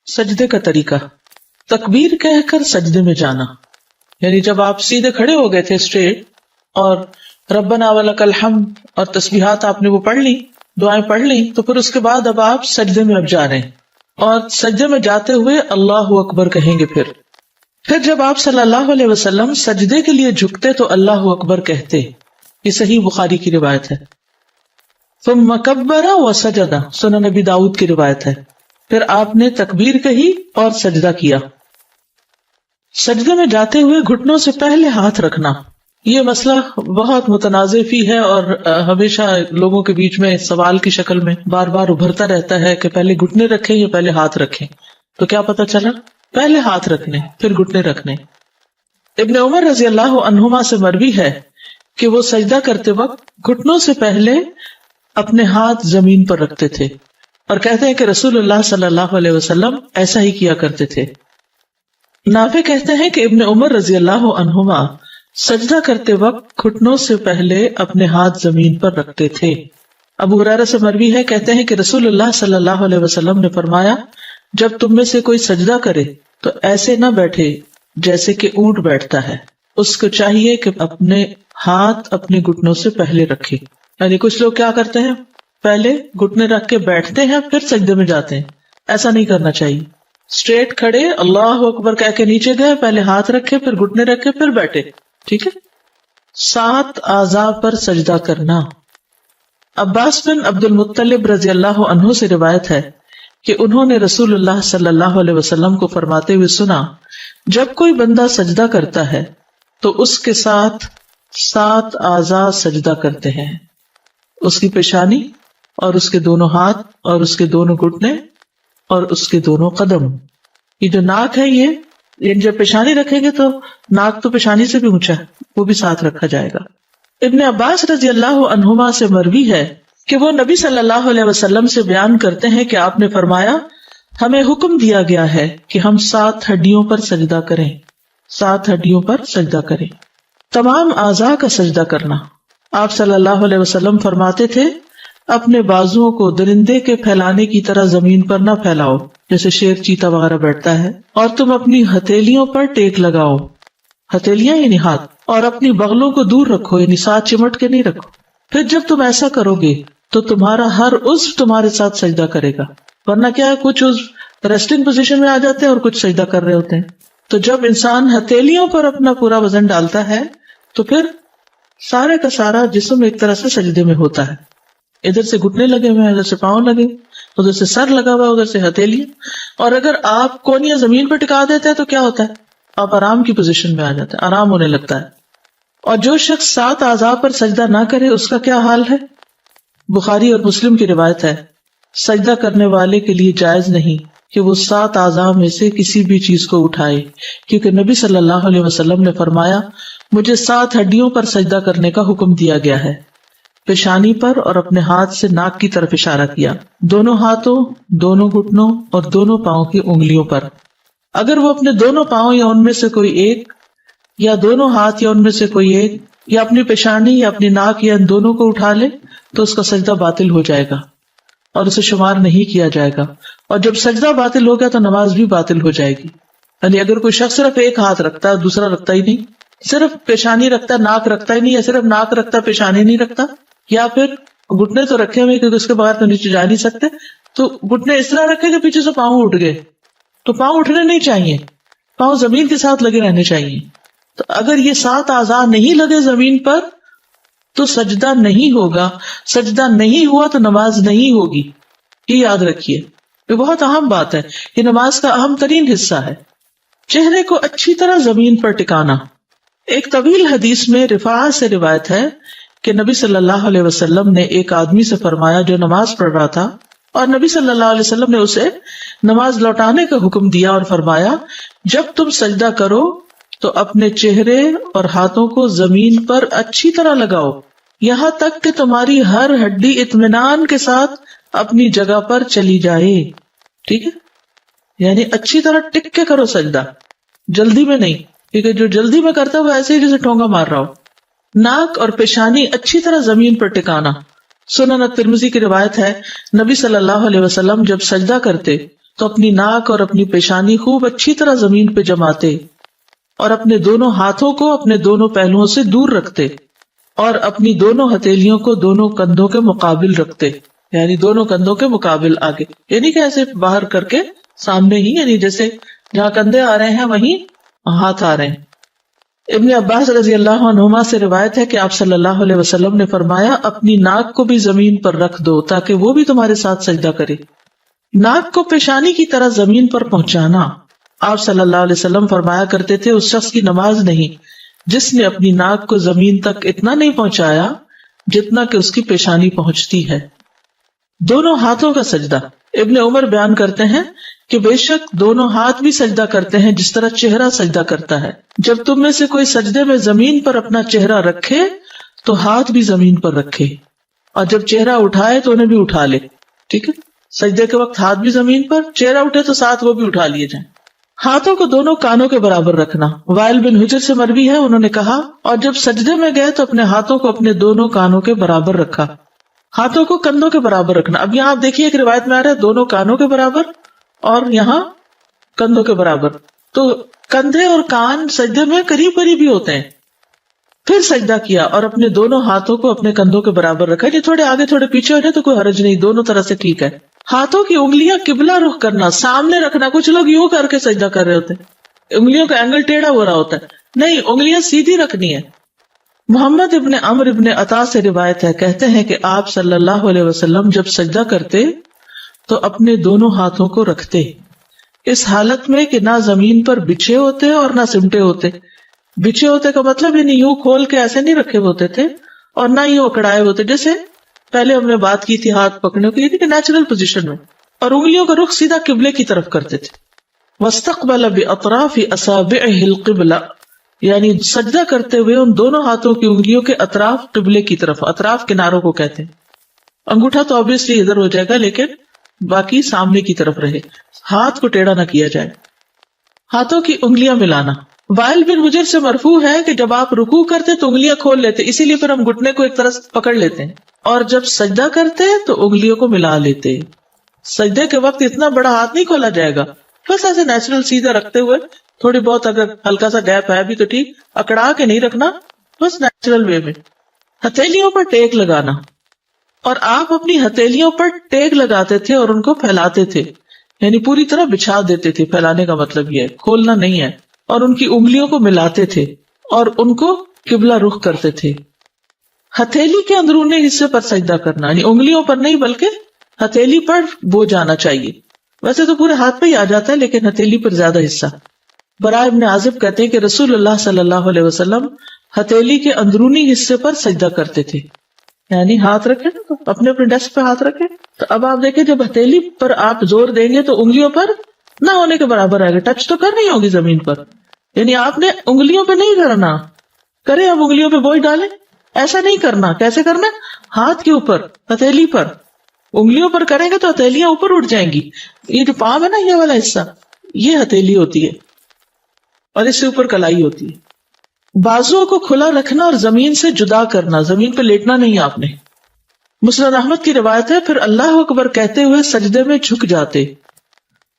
سجدے کا طریقہ، تکبیر کہہ کر سجدے میں جانا، یعنی جب آپ سیدھے کھڑے ہو گئے تھے اسٹریٹ اور ربنا ولک الحمد اور تسبیحات آپ نے وہ پڑھ لی، دعائیں پڑھ لی، تو پھر اس کے بعد اب آپ سجدے میں اب جا رہے ہیں اور سجدے میں جاتے ہوئے اللہ اکبر کہیں گے۔ پھر جب آپ صلی اللہ علیہ وسلم سجدے کے لیے جھکتے تو اللہ اکبر کہتے، یہ صحیح بخاری کی روایت ہے۔ ثم کبر وسجد، سنن نبی داؤد کی روایت ہے۔ پھر آپ نے تکبیر کہی اور سجدہ کیا۔ سجدے میں جاتے ہوئے گھٹنوں سے پہلے ہاتھ رکھنا، یہ مسئلہ بہت متنازع فی ہے اور ہمیشہ لوگوں کے بیچ میں سوال کی شکل میں بار بار ابھرتا رہتا ہے کہ پہلے گھٹنے رکھیں یا پہلے ہاتھ رکھیں۔ تو کیا پتہ چلا؟ پہلے ہاتھ رکھنے پھر گھٹنے رکھنے۔ ابن عمر رضی اللہ عنہما سے مروی ہے کہ وہ سجدہ کرتے وقت گھٹنوں سے پہلے اپنے ہاتھ زمین پر رکھتے تھے اور کہتے ہیں کہ رسول اللہ صلی اللہ علیہ وسلم ایسا ہی کیا کرتے تھے۔ نافع کہتے ہیں کہ ابن عمر رضی اللہ عنہما سجدہ کرتے وقت گھٹنوں سے پہلے اپنے ہاتھ زمین پر رکھتے تھے۔ ابو ہریرہ سے مروی ہے، کہتے ہیں کہ رسول اللہ صلی اللہ علیہ وسلم نے فرمایا، جب تم میں سے کوئی سجدہ کرے تو ایسے نہ بیٹھے جیسے کہ اونٹ بیٹھتا ہے، اس کو چاہیے کہ اپنے ہاتھ اپنے گھٹنوں سے پہلے رکھے۔ یعنی کچھ لوگ کیا کرتے ہیں، پہلے گھٹنے رکھ کے بیٹھتے ہیں پھر سجدے میں جاتے ہیں، ایسا نہیں کرنا چاہیے۔ اسٹریٹ کھڑے اللہ اکبر کہہ کے نیچے گئے، پہلے ہاتھ رکھے پھر گھٹنے رکھے پھر بیٹھے، ٹھیک ہے۔ 7 اعضاء پر سجدہ کرنا۔ عباس بن عبد المطلب رضی اللہ عنہ سے روایت ہے کہ انہوں نے رسول اللہ صلی اللہ علیہ وسلم کو فرماتے ہوئے سنا، جب کوئی بندہ سجدہ کرتا ہے تو اس کے ساتھ 7 اعضاء سجدہ کرتے ہیں، اس کی پیشانی اور اس کے دونوں ہاتھ اور اس کے دونوں گھٹنے اور اس کے دونوں قدم۔ یہ جو ناک ہے، یہ جب پیشانی رکھیں گے تو ناک تو پیشانی سے بھی اونچا ہے، وہ بھی ساتھ رکھا جائے گا۔ ابن عباس رضی اللہ عنہما سے مروی ہے کہ وہ نبی صلی اللہ علیہ وسلم سے بیان کرتے ہیں کہ آپ نے فرمایا، ہمیں حکم دیا گیا ہے کہ ہم 7 ہڈیوں پر سجدہ کریں، 7 ہڈیوں پر سجدہ کریں۔ تمام اعضاء کا سجدہ کرنا۔ آپ صلی اللہ علیہ وسلم فرماتے تھے، اپنے بازوؤں کو درندے کے پھیلانے کی طرح زمین پر نہ پھیلاؤ، جیسے شیر چیتا وغیرہ بیٹھتا ہے، اور تم اپنی ہتھیلیوں پر ٹیک لگاؤ، ہتھیلیاں یعنی ہاتھ، اور اپنی بغلوں کو دور رکھو، یعنی ساتھ چمٹ کے نہیں رکھو۔ پھر جب تم ایسا کرو گے تو تمہارا ہر عضو تمہارے ساتھ سجدہ کرے گا، ورنہ کیا ہے، کچھ عضو ریسٹنگ پوزیشن میں آ جاتے ہیں اور کچھ سجدہ کر رہے ہوتے ہیں۔ تو جب انسان ہتھیلیوں پر اپنا پورا وزن ڈالتا ہے تو پھر سارے کا سارا جسم ایک طرح سے سجدے میں ہوتا ہے۔ ادھر سے گھٹنے لگے ہوئے ہیں، ادھر سے پاؤں لگے، ادھر سے سر لگا ہوا ہے، ادھر سے ہتھیلیاں، اور اگر آپ کونیاں زمین پر ٹکا دیتے ہیں تو کیا ہوتا ہے، آپ آرام کی پوزیشن میں آ جاتے ہیں، آرام ہونے لگتا ہے۔ اور جو شخص 7 اعضاء پر سجدہ نہ کرے اس کا کیا حال ہے؟ بخاری اور مسلم کی روایت ہے، سجدہ کرنے والے کے لیے جائز نہیں کہ وہ 7 اعضاء میں سے کسی بھی چیز کو اٹھائے، کیونکہ نبی صلی اللہ علیہ وسلم نے فرمایا، مجھے 7 ہڈیوں پر سجدہ کرنے کا حکم دیا گیا ہے، پیشانی پر اور اپنے ہاتھ سے ناک کی طرف اشارہ کیا، دونوں ہاتھوں، دونوں گھٹنوں اور دونوں پاؤں کی انگلیوں پر۔ اگر وہ اپنے دونوں پاؤں یا ان میں سے کوئی ایک، یا دونوں ہاتھ یا ان میں سے کوئی ایک، یا اپنی پیشانی یا اپنی ناک یا ان دونوں کو اٹھا لے تو اس کا سجدہ باطل ہو جائے گا اور اسے شمار نہیں کیا جائے گا، اور جب سجدہ باطل ہو گیا تو نماز بھی باطل ہو جائے گی۔ یعنی اگر کوئی شخص صرف ایک ہاتھ رکھتا ہے دوسرا رکھتا ہی نہیں، صرف پیشانی رکھتا ہے ناک رکھتا ہی نہیں، یا صرف ناک رکھتا پیشانی نہیں رکھتا، یا پھر گھٹنے تو رکھے ہوئے کیونکہ اس کے بغیر تو نیچے جا نہیں سکتے، تو گھٹنے اس طرح رکھے کہ پیچھے سے پاؤں اٹھ گئے، تو پاؤں اٹھنے نہیں چاہیے، پاؤں زمین کے ساتھ لگے رہنے چاہیے۔ تو اگر یہ 7 اعضاء نہیں لگے زمین پر تو سجدہ نہیں ہوگا، سجدہ نہیں ہوا تو نماز نہیں ہوگی، یہ یاد رکھیے، یہ بہت اہم بات ہے، یہ نماز کا اہم ترین حصہ ہے۔ چہرے کو اچھی طرح زمین پر ٹکانا۔ ایک طویل حدیث میں رفاعہ سے روایت ہے کہ نبی صلی اللہ علیہ وسلم نے ایک آدمی سے فرمایا جو نماز پڑھ رہا تھا، اور نبی صلی اللہ علیہ وسلم نے اسے نماز لوٹانے کا حکم دیا اور فرمایا، جب تم سجدہ کرو تو اپنے چہرے اور ہاتھوں کو زمین پر اچھی طرح لگاؤ، یہاں تک کہ تمہاری ہر ہڈی اطمینان کے ساتھ اپنی جگہ پر چلی جائے، ٹھیک ہے، یعنی اچھی طرح ٹک کے کرو سجدہ، جلدی میں نہیں، کیونکہ جو جلدی میں کرتا ہے وہ ایسے ہی جیسے ٹھونگا مار رہا ہو۔ ناک اور پیشانی اچھی طرح زمین پر ٹکانا۔ سنن ترمذی کی روایت ہے، نبی صلی اللہ علیہ وسلم جب سجدہ کرتے تو اپنی ناک اور اپنی پیشانی خوب اچھی طرح زمین پہ جماتے اور اپنے دونوں ہاتھوں کو اپنے دونوں پہلوؤں سے دور رکھتے اور اپنی دونوں ہتھیلیوں کو دونوں کندھوں کے مقابل رکھتے، یعنی دونوں کندھوں کے مقابل آگے، یعنی کہ ایسے باہر کر کے سامنے ہی، یعنی جیسے جہاں کندھے آ رہے ہیں وہیں ہاتھ آ رہے ہیں۔ ابن عباس رضی اللہ عنہما سے روایت ہے کہ آپ صلی اللہ علیہ وسلم نے فرمایا اپنی ناک کو بھی زمین پر رکھ دو تاکہ وہ بھی تمہارے ساتھ سجدہ کرے۔ ناک کو پیشانی کی طرح زمین پر پہنچانا، آپ صلی اللہ علیہ وسلم فرمایا کرتے تھے اس شخص کی نماز نہیں جس نے اپنی ناک کو زمین تک اتنا نہیں پہنچایا جتنا کہ اس کی پیشانی پہنچتی ہے۔ دونوں ہاتھوں کا سجدہ، ابن عمر بیان کرتے ہیں کہ بے شک دونوں ہاتھ بھی سجدہ کرتے ہیں جس طرح چہرہ سجدہ کرتا ہے۔ جب تم میں سے کوئی سجدے میں زمین پر اپنا چہرہ رکھے تو ہاتھ بھی زمین پر رکھے، اور جب چہرہ اٹھائے تو انہیں بھی اٹھا لے۔ ٹھیک ہے، سجدے کے وقت ہاتھ بھی زمین پر، چہرہ اٹھے تو ساتھ وہ بھی اٹھا لیے جائیں۔ ہاتھوں کو دونوں کانوں کے برابر رکھنا، وائل بن حجر سے مروی ہے، انہوں نے کہا اور جب سجدے میں گئے تو اپنے ہاتھوں کو اپنے دونوں کانوں کے برابر رکھا۔ ہاتھوں کو کندھوں کے برابر رکھنا، اب یہاں آپ دیکھیے ایک روایت میں آ رہا ہے دونوں کانوں کے برابر اور یہاں کندھوں کے برابر، تو کندھے اور کان سجدے میں قریب قریب ہی ہوتے ہیں۔ پھر سجدہ کیا اور اپنے دونوں ہاتھوں کو اپنے کندھوں کے برابر رکھا، یہ تھوڑے آگے تھوڑے پیچھے ہو جائے تو کوئی حرج نہیں، دونوں طرح سے ٹھیک ہے۔ ہاتھوں کی انگلیاں قبلہ رخ کرنا، سامنے رکھنا، کچھ لوگ یوں کر کے سجدہ کر رہے ہوتے ہیں، انگلیوں کا اینگل ٹیڑھا ہو رہا ہوتا ہے، نہیں، انگلیاں سیدھی رکھنی ہے۔ محمد ابن عمرو ابن عطا سے روایت ہے، کہتے ہیں کہ آپ صلی اللہ علیہ وسلم جب سجدہ کرتے تو اپنے دونوں ہاتھوں کو رکھتے اس حالت میں کہ نہ زمین پر بچھے ہوتے اور نہ سمٹے ہوتے۔ بچھے ہوتے کا مطلب یعنی یوں کھول کے ایسے نہیں رکھے ہوتے تھے اور نہ یوں اکڑائے ہوتے، جیسے پہلے ہم نے بات کی تھی ہاتھ پکڑنے کی، یعنی کہ نیچرل پوزیشن میں، اور انگلیوں کا رخ سیدھا قبلے کی طرف کرتے تھے۔ واستقبل باطراف اصابعہ القبلہ، یعنی سجدہ کرتے ہوئے ان دونوں ہاتھوں کی انگلیوں کے اطراف قبلے کی طرف، اطراف کناروں کو کہتے ہیں۔ انگوٹھا تو obviously ادھر ہو جائے گا لیکن باقی سامنے کی طرف رہے، ہاتھ کو ٹیڑھا نہ کیا جائے۔ ہاتھوں کی انگلیاں ملانا، وائل بن حجر سے مرفوع ہے کہ جب آپ رکوع کرتے تو انگلیاں کھول لیتے، اسی لیے پھر ہم گھٹنے کو ایک طرح سے پکڑ لیتے ہیں، اور جب سجدہ کرتے تو انگلیوں کو ملا لیتے۔ سجدے کے وقت اتنا بڑا ہاتھ نہیں کھولا جائے گا، بس ایسے نیچرل سیدھا رکھتے ہوئے، تھوڑی بہت اگر ہلکا سا گیپ ہے بھی تو ٹھیک، اکڑا کے نہیں رکھنا، بس نیچرل وے میں۔ ہتھیلیوں پر ٹیک لگانا، اور آپ اپنی ہتھیلیوں پر ٹیک لگاتے تھے اور ان کو پھیلاتے تھے، یعنی پوری طرح بچھا دیتے تھے، پھیلانے کا مطلب یہ ہے کھولنا نہیں ہے، اور ان کی انگلیوں کو ملاتے تھے اور ان کو قبلہ رخ کرتے تھے۔ ہتھیلی کے اندرونی حصے پر سجدہ کرنا، یعنی انگلیوں پر نہیں بلکہ ہتھیلی پر وہ جانا چاہیے، ویسے تو پورے ہاتھ پہ ہی آ جاتا ہے لیکن ہتھیلی پر زیادہ حصہ۔ براء ابن عازب کہتے ہیں کہ رسول اللہ صلی اللہ علیہ وسلم ہتھیلی کے اندرونی حصے پر سجدہ کرتے تھے، یعنی ہاتھ رکھے نا تو اپنے اپنے ڈیسک پہ ہاتھ رکھے، تو اب آپ دیکھیں جب ہتھیلی پر آپ زور دیں گے تو انگلیوں پر نہ ہونے کے برابر آئے گا، ٹچ تو کرنی ہوگی زمین پر، یعنی آپ نے انگلیوں پہ نہیں کرنا، کریں اب انگلیوں پہ بوجھ ڈالیں، ایسا نہیں کرنا۔ کیسے کرنا؟ ہاتھ کے اوپر، ہتھیلی پر، انگلیوں پر کریں گے تو ہتھیلیاں اوپر اٹھ جائیں گی۔ یہ جو پام ہے نا، یہ والا حصہ، یہ ہتھیلی ہوتی ہے اور اس سے اوپر کلائی ہوتی ہے۔ بازوؤں کو کھلا رکھنا اور زمین سے جدا کرنا، زمین پہ لیٹنا نہیں آپ نے۔ مسند احمد کی روایت ہے، پھر اللہ اکبر کہتے ہوئے سجدے میں جھک جاتے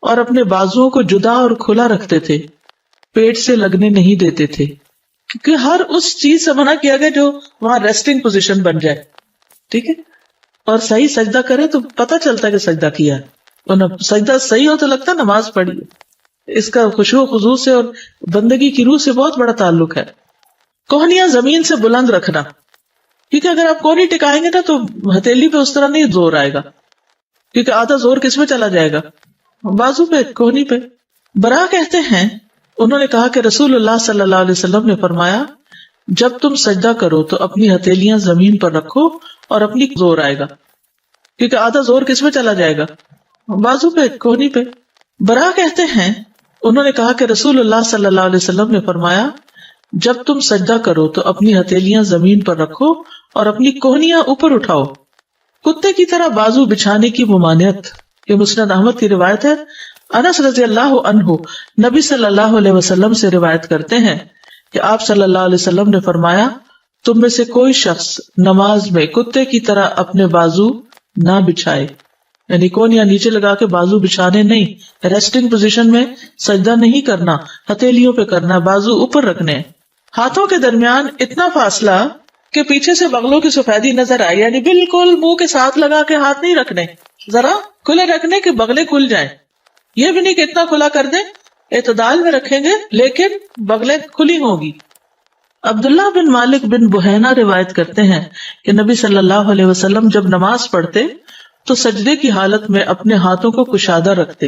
اور اپنے بازوؤں کو جدا اور کھلا رکھتے تھے، پیٹ سے لگنے نہیں دیتے تھے، کیونکہ ہر اس چیز سے منع کیا گیا جو وہاں ریسٹنگ پوزیشن بن جائے، ٹھیک ہے، اور صحیح سجدہ کرے تو پتہ چلتا ہے کہ سجدہ کیا ہے، اور سجدہ صحیح ہو تو لگتا ہے نماز پڑھی ہے۔ اس کا خشوع و خضوع سے اور بندگی کی روح سے بہت بڑا تعلق ہے۔ کوہنیاں زمین سے بلند رکھنا، کیونکہ اگر آپ کوہنی ٹکائیں گے نا تو ہتھیلی پہ اس طرح نہیں زور آئے گا، کیونکہ آدھا زور کس میں چلا جائے گا؟ بازو پہ، کوہنی پہ۔ برا کہتے ہیں انہوں نے کہا کہ رسول اللہ صلی اللہ علیہ وسلم نے فرمایا جب تم سجدہ کرو تو اپنی ہتھیلیاں زمین پر رکھو اور اپنی زور آئے گا، کیونکہ آدھا زور کس میں چلا جائے گا؟ بازو پہ، کوہنی پہ۔ برا کہتے ہیں انہوں نے کہا کہ رسول اللہ صلی اللہ علیہ وسلم نے فرمایا جب تم سجدہ کرو تو اپنی ہتھیلیاں زمین پر رکھو اور اپنی کوہنیاں اوپر اٹھاؤ۔ کتے کی طرح بازو بچھانے کی ممانعت، یہ مسند احمد کی روایت ہے۔ انس رضی اللہ عنہ نبی صلی اللہ علیہ وسلم سے روایت کرتے ہیں کہ آپ صلی اللہ علیہ وسلم نے فرمایا تم میں سے کوئی شخص نماز میں کتے کی طرح اپنے بازو نہ بچھائے، یعنی کونیا نیچے لگا کے بازو بچھانے نہیں، ریسٹنگ پوزیشن میں سجدہ نہیں کرنا، ہتھیلیوں پہ کرنا، بازو اوپر رکھنے، ہاتھوں کے درمیان اتنا فاصلہ کہ پیچھے سے بغلوں کی سفیدی نظر آئے، یعنی بالکل منہ کے ساتھ لگا کے ہاتھ نہیں رکھنے، ذرا کھلے رکھنے کہ بغلیں کھل جائیں، یہ بھی نہیں کہ اتنا کھلا کر دیں، اعتدال میں رکھیں گے لیکن بغلیں کھلی ہوگی۔ عبداللہ بن مالک بن بحینا روایت کرتے ہیں کہ نبی صلی اللہ علیہ وسلم جب نماز پڑھتے تو سجدے کی حالت میں اپنے ہاتھوں کو کشادہ رکھتے،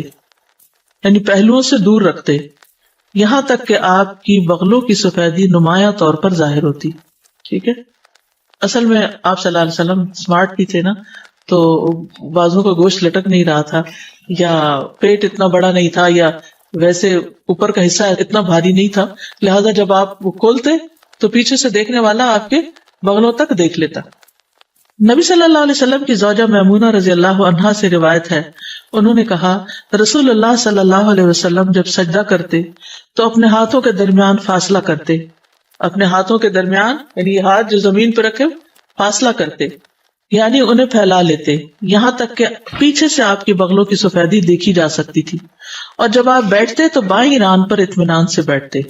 یعنی پہلوؤں سے دور رکھتے، یہاں تک کہ آپ کی بغلوں کی سفیدی نمایاں طور پر ظاہر ہوتی۔ ٹھیک ہے، اصل میں آپ صلی اللہ علیہ وسلم اسمارٹ بھی تھے نا، تو بازو کا گوشت لٹک نہیں رہا تھا، یا پیٹ اتنا بڑا نہیں تھا، یا ویسے اوپر کا حصہ اتنا بھاری نہیں تھا، لہذا جب آپ وہ کھولتے تو پیچھے سے دیکھنے والا آپ کے بغلوں تک دیکھ لیتا۔ نبی صلی اللہ علیہ وسلم کی زوجہ میمونہ رضی اللہ عنہا سے روایت ہے، انہوں نے کہا رسول اللہ صلی اللہ علیہ وسلم جب سجدہ کرتے تو اپنے ہاتھوں کے درمیان فاصلہ کرتے، اپنے ہاتھوں کے درمیان یعنی یہ ہاتھ جو زمین پہ رکھے فاصلہ کرتے، یعنی انہیں پھیلا لیتے، یہاں تک کہ پیچھے سے آپ کی بغلوں کی سفیدی دیکھی جا سکتی تھی، اور جب آپ بیٹھتے تو بائیں ران پر اطمینان سے بیٹھتے۔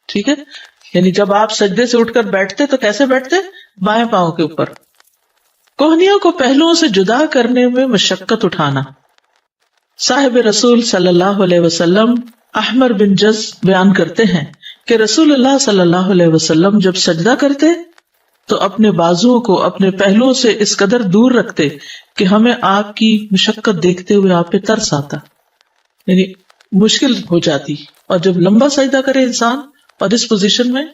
ٹھیک ہے، یعنی جب آپ سجدے سے اٹھ کر بیٹھتے تو کیسے بیٹھتے؟ بائیں پاؤں کے اوپر۔ کوہنیوں کو پہلوؤں سے جدا کرنے میں مشقت اٹھانا۔ صاحب رسول صلی اللہ علیہ وسلم احمر بن جز بیان کرتے ہیں کہ رسول اللہ صلی اللہ علیہ وسلم جب سجدہ کرتے تو اپنے بازوؤں کو اپنے پہلوؤں سے اس قدر دور رکھتے کہ ہمیں آپ کی مشقت دیکھتے ہوئے آپ پہ ترس آتا، یعنی مشکل ہو جاتی۔ اور جب لمبا سجدہ کرے انسان اور اس پوزیشن میں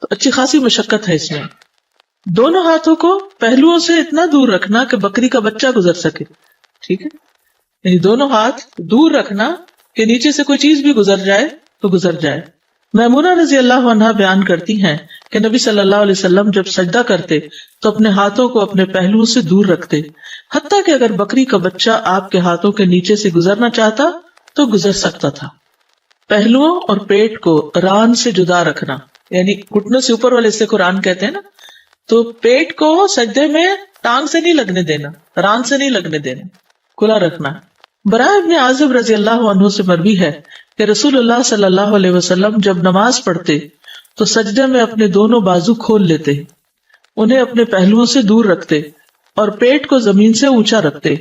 تو اچھی خاصی مشقت ہے اس میں۔ دونوں ہاتھوں کو پہلوؤں سے اتنا دور رکھنا کہ بکری کا بچہ گزر سکے۔ ٹھیک ہے، یعنی دونوں ہاتھ دور رکھنا کہ نیچے سے کوئی چیز بھی گزر جائے تو گزر جائے۔ میمونہ رضی اللہ عنہا بیان کرتی ہیں کہ نبی صلی اللہ علیہ وسلم جب سجدہ کرتے تو اپنے ہاتھوں کو اپنے پہلوؤں سے دور رکھتے، حتیٰ کہ اگر بکری کا بچہ آپ کے ہاتھوں کے نیچے سے گزرنا چاہتا تو گزر سکتا تھا۔ پہلوؤں اور پیٹ کو ران سے جدا رکھنا، یعنی گھٹنوں سے اوپر والے حصے کو ران کہتے ہیں نا، تو پیٹ کو سجدے میں ٹانگ سے نہیں لگنے دینا، ران سے نہیں لگنے دینا، کھلا رکھنا۔ براء ابن عازب رضی اللہ عنہ سے مروی ہے کہ رسول اللہ صلی اللہ علیہ وسلم جب نماز پڑھتے تو سجدے میں اپنے دونوں بازو کھول لیتے، انہیں اپنے پہلوؤں سے دور رکھتے اور پیٹ کو زمین سے اونچا رکھتے،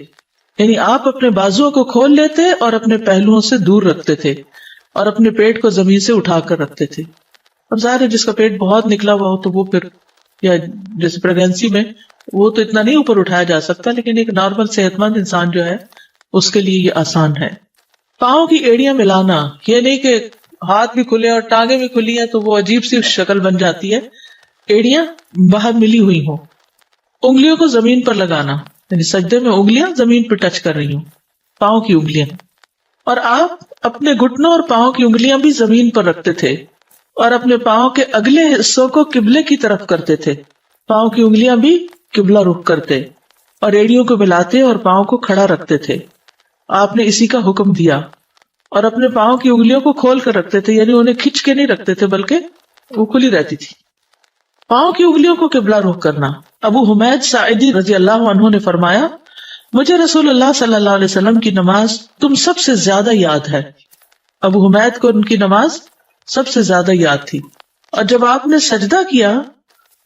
یعنی آپ اپنے بازوؤں کو کھول لیتے اور اپنے پہلوؤں سے دور رکھتے تھے اور اپنے پیٹ کو زمین سے اٹھا کر رکھتے تھے۔ اب ظاہر ہے جس کا پیٹ بہت نکلا ہوا ہو تو وہ پھر، یا جیسے پریگنینسی میں، وہ تو اتنا نہیں اوپر اٹھایا جا سکتا، لیکن ایک نارمل صحت مند انسان جو ہے اس کے لیے یہ آسان ہے۔ پاؤں کی ایڑیاں ملانا، یہ نہیں کہ ہاتھ بھی کھلے اور ٹانگیں بھی کھلی ہیں تو وہ عجیب سی شکل بن جاتی ہے، ایڑیاں باہر ملی ہوئی ہوں۔ انگلیوں کو زمین پر لگانا، یعنی سجدے میں انگلیاں زمین پہ ٹچ کر رہی ہوں، پاؤں کی انگلیاں، اور آپ اپنے گھٹنوں اور پاؤں کی انگلیاں بھی زمین پر رکھتے تھے اور اپنے پاؤں کے اگلے حصوں کو قبلے کی طرف کرتے تھے، پاؤں کی انگلیاں بھی قبلہ رخ کرتے اور ایڑیوں کو ملاتے اور پاؤں کو کھڑا رکھتے تھے۔ آپ نے اسی کا حکم دیا، اور اپنے پاؤں کی انگلیوں کو کھول کر رکھتے تھے، یعنی انہیں کھچ کے نہیں رکھتے تھے بلکہ وہ کھلی رہتی تھی۔ پاؤں کی انگلیوں کو قبلہ رخ کرنا۔ ابو حمید ساعدی رضی اللہ عنہ نے فرمایا مجھے رسول اللہ صلی اللہ علیہ وسلم کی نماز تم سب سے زیادہ یاد ہے۔ ابو حمید کو ان کی نماز سب سے زیادہ یاد تھی، اور جب آپ نے سجدہ کیا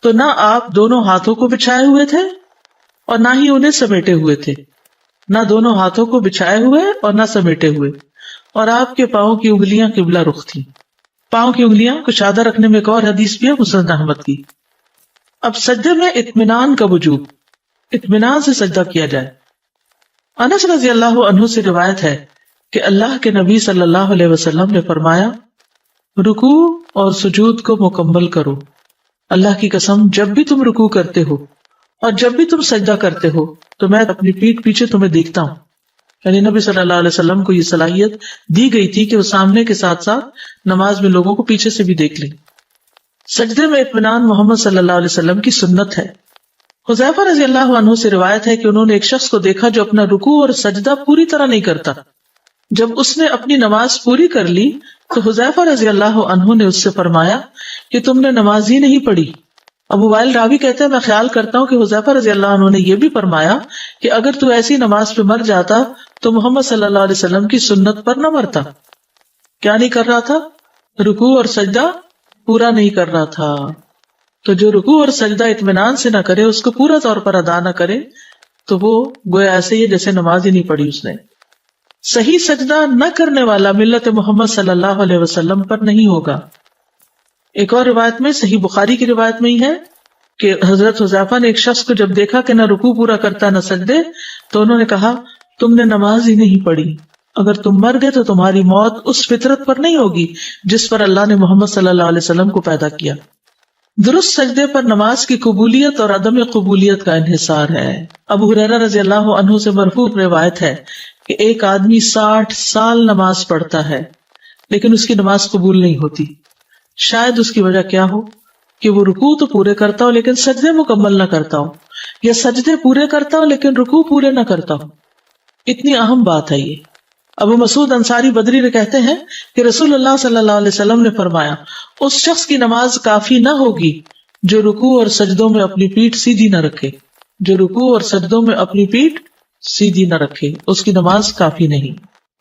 تو نہ آپ دونوں ہاتھوں کو بچھائے ہوئے تھے اور نہ ہی انہیں سمیٹے ہوئے تھے، نہ دونوں ہاتھوں کو بچھائے ہوئے اور نہ سمیٹے ہوئے، اور آپ کے پاؤں کی انگلیاں قبلہ رخ تھیں۔ پاؤں کی انگلیاں کشادہ رکھنے میں ایک اور حدیث بھی ہے مسند احمد کی۔ اب سجدے میں اطمینان کا وجوب، اطمینان سے سجدہ کیا جائے۔ انس رضی اللہ عنہ سے روایت ہے کہ اللہ کے نبی صلی اللہ علیہ وسلم نے فرمایا رکوع اور سجود کو مکمل کرو، اللہ کی قسم جب بھی تم رکوع کرتے ہو اور جب بھی تم سجدہ کرتے ہو تو میں اپنی پیٹھ پیچھے تمہیں دیکھتا ہوں، یعنی نبی صلی اللہ علیہ وسلم کو یہ صلاحیت دی گئی تھی کہ وہ سامنے کے ساتھ ساتھ نماز میں لوگوں کو پیچھے سے بھی دیکھ لیں۔ سجدے میں اطمینان محمد صلی اللہ علیہ وسلم کی سنت ہے۔ حذیفہ رضی اللہ عنہ سے روایت ہے کہ انہوں نے ایک شخص کو دیکھا جو اپنا رکوع اور سجدہ پوری طرح نہیں کرتا۔ جب اس نے اپنی نماز پوری کر لی تو حذیفہ رضی اللہ عنہ نے اس سے فرمایا کہ تم نے نماز ہی نہیں پڑھی، ابو وائل راوی کہتے ہیں میں خیال کرتا ہوں کہ حذیفہ رضی اللہ عنہ نے یہ بھی فرمایا کہ اگر تو ایسی نماز پہ مر جاتا تو محمد صلی اللہ علیہ وسلم کی سنت پر نہ مرتا. کیا نہیں کر رہا تھا؟ رکوع اور سجدہ پورا نہیں کر رہا تھا. تو جو رکوع اور سجدہ اطمینان سے نہ کرے، اس کو پورا طور پر ادا نہ کرے، تو وہ گویا ایسے ہی جیسے نماز ہی نہیں پڑھی اس نے. صحیح سجدہ نہ کرنے والا ملت محمد صلی اللہ علیہ وسلم پر نہیں ہوگا. ایک اور روایت میں، صحیح بخاری کی روایت میں ہی ہے کہ حضرت حذیفہ نے ایک شخص کو جب دیکھا کہ نہ رکوع پورا کرتا نہ سجدے، تو انہوں نے کہا تم نے نماز ہی نہیں پڑھی. اگر تم مر گئے تو تمہاری موت اس فطرت پر نہیں ہوگی جس پر اللہ نے محمد صلی اللہ علیہ وسلم کو پیدا کیا. درست سجدے پر نماز کی قبولیت اور عدم قبولیت کا انحصار ہے. ابو ہریرہ رضی اللہ عنہ سے مرفوع روایت ہے کہ ایک آدمی 60 سال نماز پڑھتا ہے لیکن اس کی نماز قبول نہیں ہوتی. شاید اس کی وجہ کیا ہو کہ وہ رکوع تو پورے کرتا ہو لیکن سجدے مکمل نہ کرتا ہو، یا سجدے پورے کرتا ہو لیکن رکوع پورے نہ کرتا ہو. اتنی اہم بات ہے یہ. ابو مسعود انصاری بدری نے کہتے ہیں کہ رسول اللہ صلی اللہ علیہ وسلم نے فرمایا اس شخص کی نماز کافی نہ ہوگی جو رکوع اور سجدوں میں اپنی پیٹھ سیدھی نہ رکھے. جو رکوع اور سجدوں میں اپنی پیٹھ سیدھی نہ رکھے اس کی نماز کافی نہیں.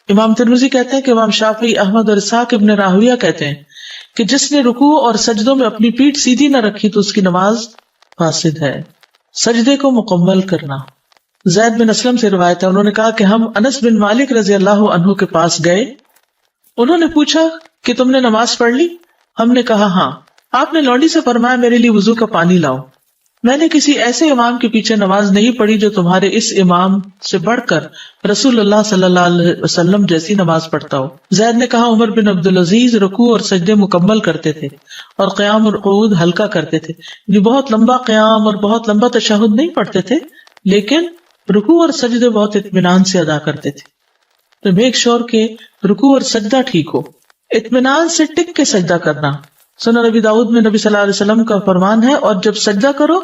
امام ترمذی کہتے ہیں کہ امام شافعی، احمد اور اسحاق ابن راہویہ کہتے ہیں کہ جس نے رکوع اور سجدوں میں اپنی پیٹھ سیدھی نہ رکھی تو اس کی نماز فاسد ہے. سجدے کو مکمل کرنا. زید بن اسلم سے روایت ہے، انہوں نے کہا کہ ہم انس بن مالک رضی اللہ عنہ کے پاس گئے. انہوں نے پوچھا کہ تم نے نماز پڑھ لی؟ ہم نے کہا ہاں. آپ نے لونڈی سے فرمایا میرے لیے وضو کا پانی لاؤ. میں نے کسی ایسے امام کے پیچھے نماز نہیں پڑھی جو تمہارے اس امام سے بڑھ کر رسول اللہ صلی اللہ علیہ وسلم جیسی نماز پڑھتا ہو. زید نے کہا عمر بن عبدالعزیز رکوع اور سجدے مکمل کرتے تھے اور قیام اور قعود ہلکا کرتے تھے. یہ بہت لمبا قیام اور بہت لمبا تشہد نہیں پڑھتے تھے لیکن رکوع اور سجدے بہت اطمینان سے ادا کرتے تھے. تو میک شور کہ رکوع اور سجدہ ٹھیک ہو. اطمینان سے ٹک کے سجدہ کرنا. سنن نبی داؤد میں نبی صلی اللہ علیہ وسلم کا فرمان ہے اور جب سجدہ کرو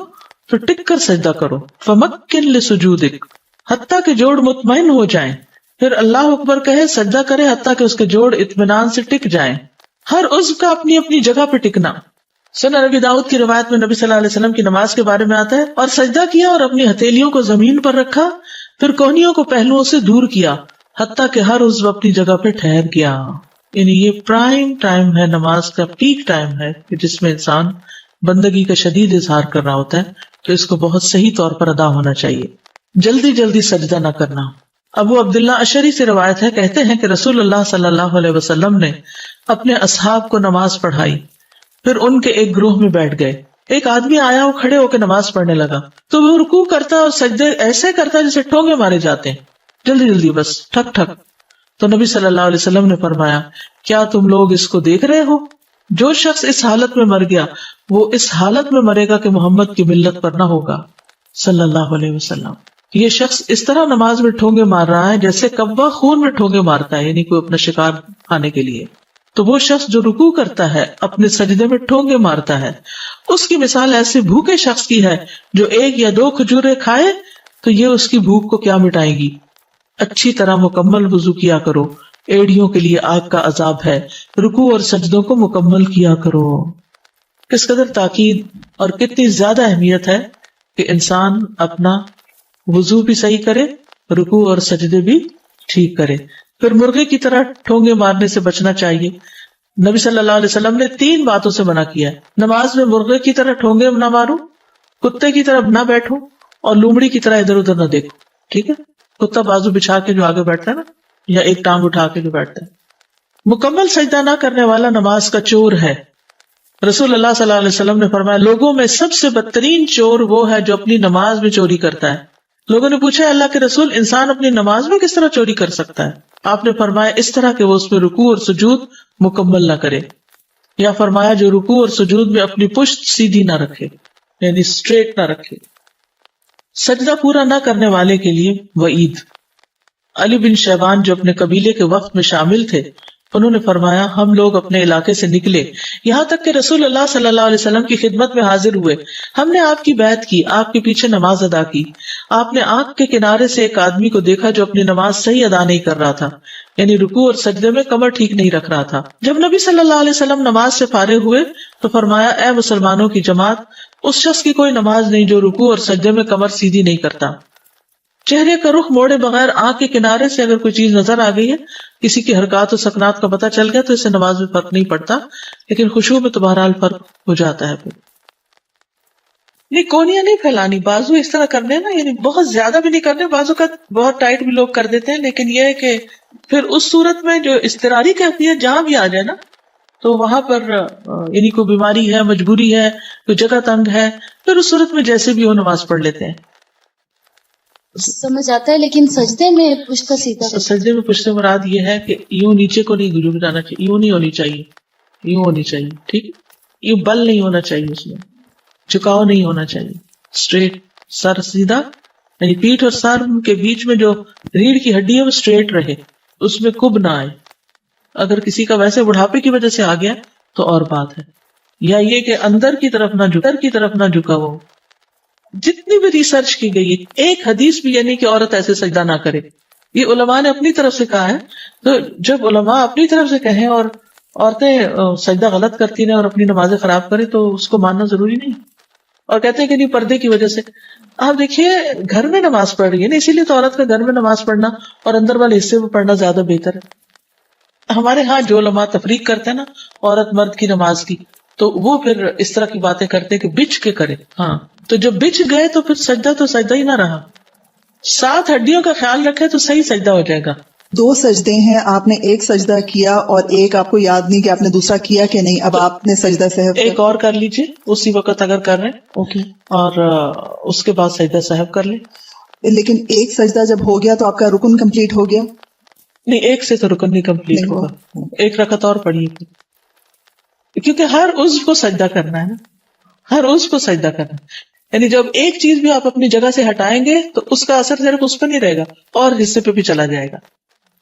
تو ٹک کر سجدہ کرو. فمکن لسجودک، حتیٰ کہ جوڑ مطمئن ہو جائیں. پھر اللہ اکبر کہے، سجدہ کرے حتیٰ کہ اس کے جوڑ اطمینان سے ٹک جائیں. ہر عضو کا اپنی اپنی جگہ پہ ٹکنا. سنن نبی داؤد کی روایت میں نبی صلی اللہ علیہ وسلم کی نماز کے بارے میں آتا ہے اور سجدہ کیا اور اپنی ہتھیلیوں کو زمین پر رکھا، پھر کوہنیوں کو پہلوؤں سے دور کیا حتیٰ کہ ہر عضو اپنی جگہ پہ ٹھہر گیا. یعنی یہ پرائم ٹائم ہے، نماز کا پیک ٹائم ہے کہ جس میں انسان بندگی کا شدید اظہار کر رہا ہوتا ہے، تو اس کو بہت صحیح طور پر ادا ہونا چاہیے. جلدی جلدی سجدہ نہ کرنا. ابو عبداللہ اشعری سے روایت ہے، کہتے ہیں کہ رسول اللہ صلی اللہ علیہ وسلم نے اپنے اصحاب کو نماز پڑھائی، پھر ان کے ایک گروہ میں بیٹھ گئے. ایک آدمی آیا، وہ کھڑے ہو کے نماز پڑھنے لگا تو وہ رکوع کرتا اور سجدے ایسے کرتا جیسے ٹھونگے مارے جاتے ہیں، جلدی جلدی بس ٹھک ٹھک. تو نبی صلی اللہ علیہ وسلم نے فرمایا کیا تم لوگ اس کو دیکھ رہے ہو؟ جو شخص اس حالت میں مر گیا وہ اس حالت میں مرے گا کہ محمد کی ملت پر نہ ہوگا صلی اللہ علیہ وسلم. یہ شخص اس طرح نماز میں ٹھونگے مار رہا ہے جیسے کوا خون میں ٹھونگے مارتا ہے، یعنی کوئی اپنا شکار کھانے کے لیے. تو وہ شخص جو رکوع کرتا ہے اپنے سجدے میں ٹھونگے مارتا ہے، اس کی مثال ایسے بھوکے شخص کی ہے جو 1 یا 2 کھجوریں کھائے تو یہ اس کی بھوک کو کیا مٹائے گی. اچھی طرح مکمل وضو کیا کرو، ایڑیوں کے لیے آگ کا عذاب ہے. رکوع اور سجدوں کو مکمل کیا کرو. کس قدر تاکید اور کتنی زیادہ اہمیت ہے کہ انسان اپنا وضو بھی صحیح کرے، رکوع اور سجدے بھی ٹھیک کرے. پھر مرغے کی طرح ٹھونگے مارنے سے بچنا چاہیے. نبی صلی اللہ علیہ وسلم نے 3 باتوں سے منع کیا ہے. نماز میں مرغے کی طرح ٹھونگے نہ مارو، کتے کی طرح نہ بیٹھو، اور لومڑی کی طرح ادھر ادھر نہ دیکھو. ٹھیک ہے؟ کتا بازو بچھا کے جو آگے بیٹھتا ہے نا، یا ایک ٹانگ اٹھا کے جو بیٹھتا ہے. مکمل سجدہ نہ کرنے والا نماز کا چور ہے. رسول اللہ صلی اللہ علیہ وسلم نے فرمایا لوگوں میں سب سے بدترین چور وہ ہے جو اپنی نماز میں چوری کرتا ہے. لوگوں نے پوچھا اللہ کے رسول انسان اپنی نماز میں کس طرح چوری کر سکتا ہے؟ آپ نے فرمایا اس طرح کہ وہ اس میں رکوع اور سجود مکمل نہ کرے، یا فرمایا جو رکوع اور سجود میں اپنی پشت سیدھی نہ رکھے، یعنی اسٹریٹ نہ رکھے. سجدہ پورا نہ کرنے والے کے لیے وعید. علی بن شیبان جو اپنے قبیلے کے وقت میں شامل تھے، انہوں نے فرمایا ہم لوگ اپنے علاقے سے نکلے یہاں تک کہ رسول اللہ صلی اللہ علیہ وسلم کی خدمت میں حاضر ہوئے. ہم نے آپ کی بیعت کی، آپ کے پیچھے نماز ادا کی. آپ نے آنکھ کے کنارے سے ایک آدمی کو دیکھا جو اپنی نماز صحیح ادا نہیں کر رہا تھا، یعنی رکوع اور سجدے میں کمر ٹھیک نہیں رکھ رہا تھا. جب نبی صلی اللہ علیہ وسلم نماز سے فارغ ہوئے تو فرمایا اے مسلمانوں کی جماعت، اس شخص کی کوئی نماز نہیں جو رکوع اور سجدے میں کمر سیدھی نہیں کرتا. چہرے کا رخ موڑے بغیر آنکھ کے کنارے سے اگر کوئی چیز نظر آ گئی ہے، کسی کی حرکات و سکنات کا پتہ چل گیا تو اس سے نماز میں فرق نہیں پڑتا، لیکن خشوع میں تو بہرحال فرق ہو جاتا ہے. پھر نہیں، کونیاں نہیں پھیلانی، بازو اس طرح کرنے نا، یعنی بہت زیادہ بھی نہیں کرنے، بازو کا بہت ٹائٹ بھی لوگ کر دیتے ہیں، لیکن یہ ہے کہ پھر اس صورت میں جو اضطراری کیفیت جہاں بھی آ جائے نا، تو وہاں پر یعنی کوئی بیماری ہے، مجبوری ہے، کوئی جگہ تنگ ہے، پھر اس صورت میں جیسے بھی ہو نماز پڑھ لیتے ہیں. سمجھ آتا ہے، لیکن سجدے میں پشتا سیدھا سجدے میں پشت مراد یہ ہے کہ یوں نیچے کو نہیں گجو جانا چاہیے، یوں نہیں ہونی چاہیے، یوں ہونی چاہیے، ٹھیک ہے، یوں بل نہیں ہونا چاہیے، اس میں جھکاؤ نہیں ہونا چاہیے، اسٹریٹ سر سیدھا، یعنی پیٹھ اور سر کے بیچ میں جو ریڑھ کی ہڈی ہے وہ اسٹریٹ رہے، اس میں کب نہ آئے. اگر کسی کا ویسے بڑھاپے کی وجہ سے آ گیا تو اور بات ہے، یا یہ کہ اندر کی طرف نہ جھکا ہو. جتنی بھی ریسرچ کی گئی ایک حدیث بھی یعنی کہ عورت ایسے سجدہ نہ کرے، یہ علماء نے اپنی طرف سے کہا ہے. تو جب علماء اپنی طرف سے کہیں اور عورتیں سجدہ غلط کرتی رہیں اور اپنی نمازیں خراب کریں تو اس کو ماننا ضروری نہیں. اور کہتے ہیں کہ نہیں پردے کی وجہ سے، آپ دیکھیے گھر میں نماز پڑھ رہی ہے نا، اسی لیے تو عورت کا گھر میں نماز پڑھنا اور اندر والے حصے میں پڑھنا زیادہ بہتر ہے. ہمارے ہاں جو علماء تفریق کرتے ہیں نا عورت مرد کی نماز کی، تو وہ پھر اس طرح کی باتیں کرتے کہ بچ کے کرے. ہاں، تو جب بچ گئے تو پھر سجدہ ہی نہ رہا. 7 ہڈیوں کا خیال رکھے تو صحیح سجدہ ہو جائے گا. 2 سجدے ہیں، آپ نے ایک سجدہ کیا اور ایک آپ کو یاد نہیں کہ آپ نے دوسرا کیا کہ نہیں، اب آپ نے سجدہ سہو ایک اور کر لیجئے اسی وقت اگر کر رہے ہیں، اوکے، اور اس کے بعد سجدہ سہو کر لیں. لیکن ایک سجدہ جب ہو گیا تو آپ کا رکن کمپلیٹ ہو گیا؟ نہیں، ایک سے تو رکن نہیں کمپلیٹ ہوگا، ایک رکعت اور پڑھیے، کیونکہ ہر عضو کو سجدہ کرنا ہے نا، ہر عضو کو سجدہ کرنا ہے. یعنی جب ایک چیز بھی آپ اپنی جگہ سے ہٹائیں گے تو اس کا اثر صرف اس پہ نہیں رہے گا، اور حصے پہ بھی چلا جائے گا.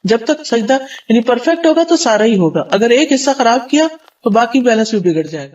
جب تک سجدہ یعنی پرفیکٹ ہوگا تو سارا ہی ہوگا، اگر ایک حصہ خراب کیا تو باقی بیلنس بھی بگڑ جائے گا.